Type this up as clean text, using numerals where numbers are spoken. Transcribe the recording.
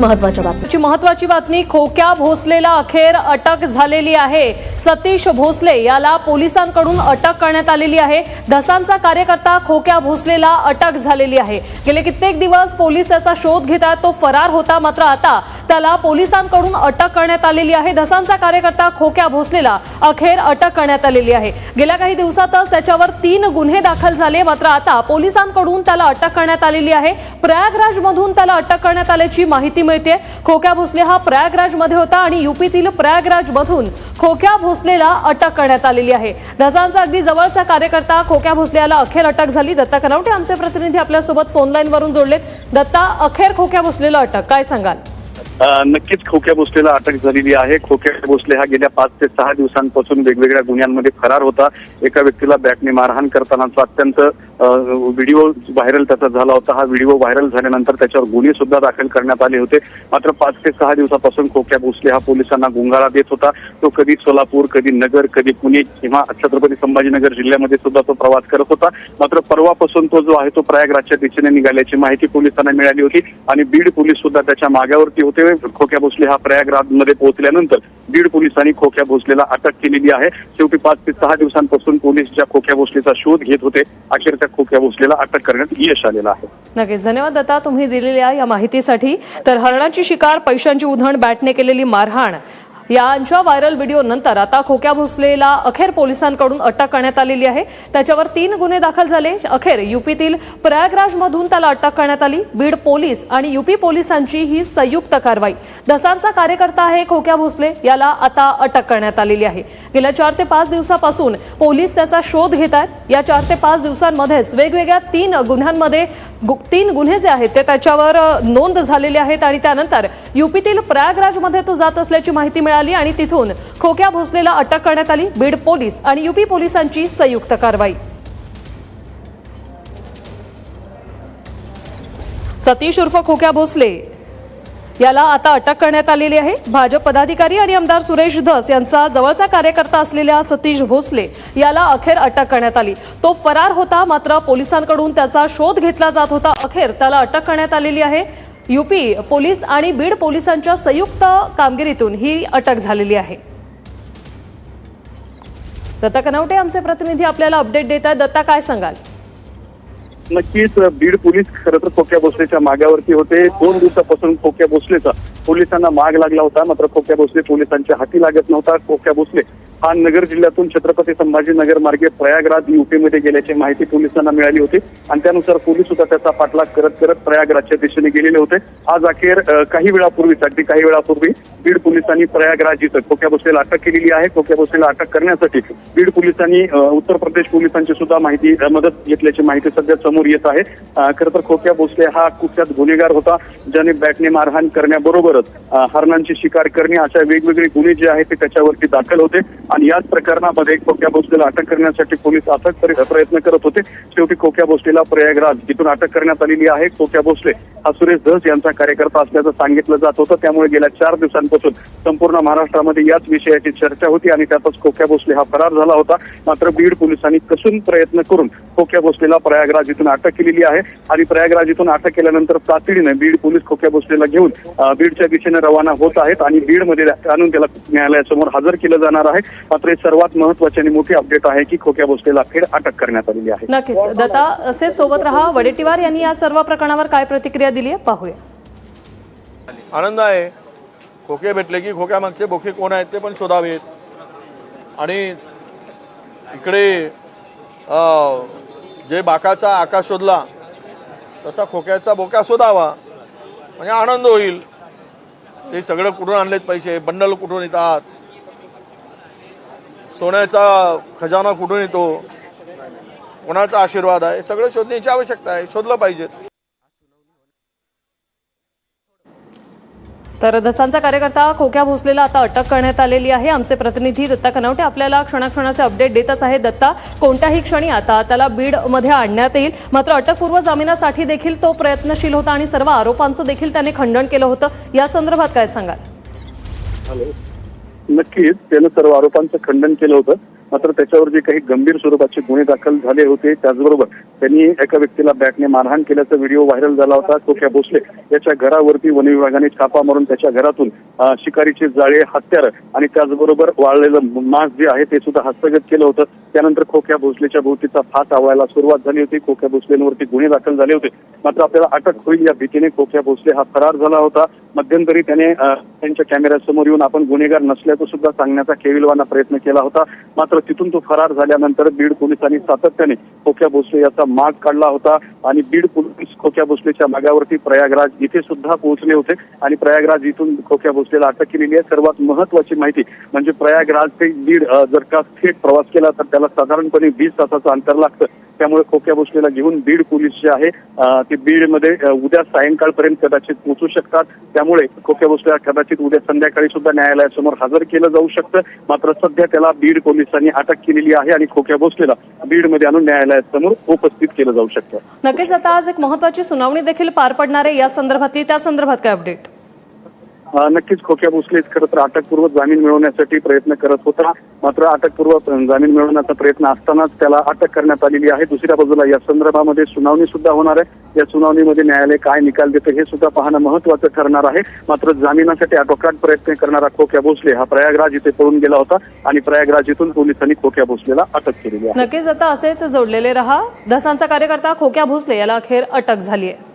महत्वाची बातमी खोक्या भोसलेला अखेर अटक झालेली आहे। सतीश भोसले याला पोलिसांकडून अटक करण्यात आलेली आहे। धसांचा कार्यकर्ता खोक्या भोसलेला अटक झालेली आहे। गेले कित्येक दिवस पोलीस त्याचा शोध घेतात, तो फरार होता, मात्र आता त्याला पोलिसांकडून अटक करण्यात आलेली आहे। धसांचा कार्यकर्ता खोक्या भोसलेला अखेर अटक करण्यात आलेली आहे। गेल्या काही दिवसातच त्याच्यावर 3 गुन्हे दाखल झाले, मात्र आता पोलिसांकडून त्याला अटक करण्यात आलेली आहे। प्रयागराज मधून त्याला अटक करण्यात आल्याची माहिती मिळते। खोक्या भोसले हा प्रयागराज मध्ये होता आणि यूपीतील प्रयागराज मधून खोक्या भोसलेला अटक करण्यात आलेली आहे। धसांचा अगदी जवळचा कार्यकर्ता खोक्या भोसलेला अखेर अटक झाली। दत्ता कनवटे आमचे प्रतिनिधी आपल्या सोबत फोन लाईन वरून जोडलेत। दत्ता, अखेर खोक्या भोसलेला अटक, काय सांगाल? नक्कीच खोक्या भोसलेला अटक झालेली आहे। खोक्या भोसले हा गेल्या 5 ते 6 दिवसांपासून वेगवेगळ्या गुन्ह्यांमध्ये फरार होता। एका व्यक्तीला बॅटने मारहाण करतानाचा अत्यंत व्हिडिओ व्हायरल त्याचा झाला होता। हा व्हिडिओ व्हायरल झाल्यानंतर त्याच्यावर गुन्हे सुद्धा दाखल करण्यात आले होते। मात्र 5 ते 6 दिवसापासून खोक्या भोसले हा पोलिसांना गुंगारा देत होता। तो कधी सोलापूर, कधी नगर, कधी पुणे किंवा छत्रपती संभाजीनगर जिल्ह्यामध्ये सुद्धा तो प्रवास करत होता। मात्र परवापासून तो जो आहे तो प्रयागराजच्या दिशेने निघाल्याची माहिती पोलिसांना मिळाली होती आणि बीड पोलीस सुद्धा त्याच्या मागावरती होते। खोक्या भोसले हा प्रयागराजमध्ये पोहोचल्यानंतर बीड पोलिसांनी खोक्या भोसलेला अटक केलेली आहे। शेवटी 5 ते 6 दिवसांपासून पोलीस ज्या खोक्या भोसलेचा शोध घेत होते, अखेर त्या खोक्या भोसलेला अटक करण्यात यश आलेलं आहे। नक्कीच, धन्यवाद दत्ता तुम्ही दिलेल्या या माहितीसाठी। तर हरणाची शिकार, पैशांची उधळ, बॅटने केलेली मारहाण यांच्या व्हायरल व्हिडिओ नंतर आता खोक्या भोसलेला अखेर पोलिसांकडून अटक करण्यात आलेली आहे। त्याच्यावर 3 गुन्हे दाखल झाले। अखेर यूपीतील प्रयागराज मधून त्याला अटक करण्यात आली। बीड पोलीस आणि यूपी पोलिसांची ही संयुक्त कारवाई। धसांचा कार्यकर्ता आहे खोक्या भोसले, याला आता अटक करण्यात आलेली आहे। गेल्या 4 ते 5 दिवसापासून पोलीस त्याचा शोध घेतात। या 4 ते 5 दिवसांमध्येच वेगवेगळ्या 3 गुन्ह्यांमध्ये 3 गुन्हे जे आहेत ते त्याच्यावर नोंद झालेले आहेत आणि त्यानंतर यूपीतील प्रयागराजमध्ये तो जात असल्याची माहिती मिळाली आणि तिथून खोक्या भोसलेला अटक करण्यात आली। बीड पोलीस आणि यूपी पोलिसांची संयुक्त कारवाई। सतीश उर्फ खोक्या भोसले याला आता अटक करण्यात आलेली आहे। भाजप पदाधिकारी आणि आमदार सुरेश धस यांचा जवळचा कार्यकर्ता असलेल्या सतीश भोसले याला अखेर अटक करण्यात आली। तो फरार होता, मात्र पोलिसांकडून त्याचा शोध घेतला जात होता। अखेर त्याला अटक करण्यात आलेली आहे। यूपी पोलीस आणि बीड पोलिसांच्या संयुक्त कामगिरीतून ही अटक झालेली आहे। दत्ता कनवटे आमचे प्रतिनिधी आपल्याला अपडेट देत आहेत। दत्ता, काय सांगाल? नक्कीच बीड पोलीस खरं तर खोक्या भोसलेच्या मागावरती होते। 2 दिवसापासून खोक्या भोसलेचा पोलिसांना माग लागला होता, मात्र खोक्या भोसले पोलिसांच्या हाती लागत नव्हता। खोक्या भोसले हा नगर जिल्ह्यातून छत्रपती संभाजीनगर मार्गे प्रयागराज यूपीमध्ये गेल्याची माहिती पोलिसांना मिळाली होती आणि त्यानुसार पोलीस सुद्धा त्याचा पाठलाग करत करत प्रयागराजच्या दिशेने गेलेले होते। आज अखेर काही वेळापूर्वी बीड पोलिसांनी प्रयागराज इथं खोक्या भोसलेला अटक केलेली आहे। खोक्या भोसलेला अटक करण्यासाठी बीड पोलिसांनी उत्तर प्रदेश पोलिसांची सुद्धा मदत घेतल्याची माहिती सध्या समोर येत आहे। खरं तर खोक्या भोसले हा कुख्यात गुन्हेगार होता, ज्याने बॅटने मारहाण करण्याबरोबरच हरणांची शिकार करणे अशा वेगवेगळे गुन्हे जे आहेत ते त्याच्यावरती दाखल होते आणि याच प्रकरणामध्ये खोक्या भोसलेला अटक करण्यासाठी पोलीस अथक प्रयत्न करत होते। शेवटी खोक्या भोसलेला प्रयागराज जिथून अटक करण्यात आलेली आहे। खोक्या भोसले हा सुरेश धस यांचा कार्यकर्ता असल्याचं सांगितलं जात होतं, त्यामुळे गेल्या 4 दिवसांपासून संपूर्ण महाराष्ट्रामध्ये याच विषयाची चर्चा होती आणि त्यातच खोक्या भोसले हा फरार झाला होता। मात्र बीड पोलिसांनी कसून प्रयत्न करून खोक्या भोसलेला प्रयागराज इथून अटक केलेली आहे आणि प्रयागराज इथून अटक केल्यानंतर तातडीने बीड पोलीस खोक्या भोसलेला घेऊन बीडच्या दिशेने रवाना होत आहेत आणि बीडमध्ये आणून त्याला न्यायालयासमोर हजर केलं जाणार आहे। मात्र सर्वात महत्त्वाची आणि मोठी अपडेट आहे की खोक्या भोसलेला अखेर अटक करण्यात आलेली आहे। नक्कीच दत्ता, असे सोबत रहा। वडेट्टीवार यांनी या सर्व प्रकरणावर काय प्रतिक्रिया दिली आहे पाहूया। आनंद आहे, खोके भेटले की खोक्या मागचे बोके कोण आहेत ते पण शोधावेत आणि इकडे जे बाकाचा आकाश शोधला तसा खोक्याचा बोक्या शोधावा, म्हणजे आनंद होईल। ते सगळं कुठून आणलेत पैसे, बंडल कुठून येतात, सोन्याचा खजाना कुठून येतो, कोणाचा आशीर्वाद आहे, सगळं शोधण्याची आवश्यकता आहे। शोधलं पाहिजे। तर धसांचा कार्यकर्ता खोक्या भोसलेला आता अटक करण्यात आलेली आहे। आमचे प्रतिनिधी दत्ता कनवटे आपल्याला क्षणाक्षणाचे अपडेट देतच आहे। दत्ता, कोणत्याही क्षणी आता त्याला बीडमध्ये आणण्यात येईल, मात्र अटकपूर्व जामिनासाठी देखील तो प्रयत्नशील होता आणि सर्व आरोपांचं देखील त्याने खंडन केलं होतं। या संदर्भात काय सांगाल? नक्कीच त्यानं सर्व आरोपांचं खंडन केलं होतं। मात्र त्याच्यावर जे काही गंभीर स्वरूपाचे गुन्हे दाखल झाले होते, त्याचबरोबर त्यांनी एका व्यक्तीला बॅटने मारहाण केल्याचा व्हिडिओ व्हायरल झाला होता. खोक्या भोसले याच्या घरावरती वन विभागाने छापा मारून त्याच्या घरातून शिकारीचे जाळे, हत्यार आणि त्याचबरोबर वाळलेलं मांस जे आहे ते सुद्धा हस्तगत केलं होतं. त्यानंतर खोक्या भोसलेच्या भोवतीचा फास आवळायला सुरुवात झाली होती. खोक्या भोसलेंवरती गुन्हे दाखल झाले होते. मात्र आपल्याला अटक होईल या भीतीने खोक्या भोसले हा फरार झाला होता. मध्यंतरी त्याने त्यांच्या कॅमेऱ्यासमोर येऊन आपण गुन्हेगार नसल्याचं सुद्धा सांगण्याचा केविलवाना प्रयत्न केला होता. मात्र तिथून तो फरार झाल्यानंतर बीड पोलिसांनी सातत्याने खोक्या भोसले याचा माग काढला होता आणि बीड पोलीस खोक्या भोसलेच्या मागावरती प्रयागराज इथे सुद्धा पोहोचले होते आणि प्रयागराज इथून खोक्या भोसलेला अटक केलेली आहे. सर्वात महत्वाची माहिती म्हणजे प्रयागराज ते बीड जर का थेट प्रवास केला तर त्याला साधारणपणे 20 तासाचं अंतर लागतं. त्यामुळे खोक्या भोसलेला घेऊन बीड पोलीस जे आहे ते बीडमध्ये उद्या सायंकाळपर्यंत कदाचित पोहोचू शकतात. त्यामुळे खोक्या भोसलेला कदाचित उद्या संध्याकाळी सुद्धा न्यायालयासमोर हजर केलं जाऊ शकतं. मात्र सध्या त्याला बीड पोलिसांनी अटक केलेली आहे आणि खोक्या भोसलेला बीडमध्ये आणून न्यायालयासमोर उपस्थित केलं जाऊ शकतं. नक्कीच आता आज एक महत्वाची सुनावणी देखील पार पडणार आहे या संदर्भातली, त्या संदर्भात काय अपडेट? नक्कीच खोक्या भोसले खरं तर अटकपूर्व जामीन मिळवण्यासाठी प्रयत्न करत होता. मात्र अटकपूर्व जामीन मिळवण्याचा प्रयत्न असतानाच त्याला अटक करण्यात आलेली आहे. दुसऱ्या बाजूला या संदर्भामध्ये सुनावणी सुद्धा होणार आहे. या सुनावणीमध्ये न्यायालय काय निकाल देतं हे सुद्धा पाहणं महत्वाचं ठरणार आहे. मात्र जामिनासाठी आटोकाट प्रयत्न करणारा खोक्या भोसले हा प्रयागराज इथे पळून गेला होता आणि प्रयागराज इथून पोलिसांनी खोक्या भोसलेला अटक केलेली आहे. नक्कीच आता असेच जोडलेले रहा. धसांचा कार्यकर्ता खोक्या भोसले याला अखेर अटक झाली आहे.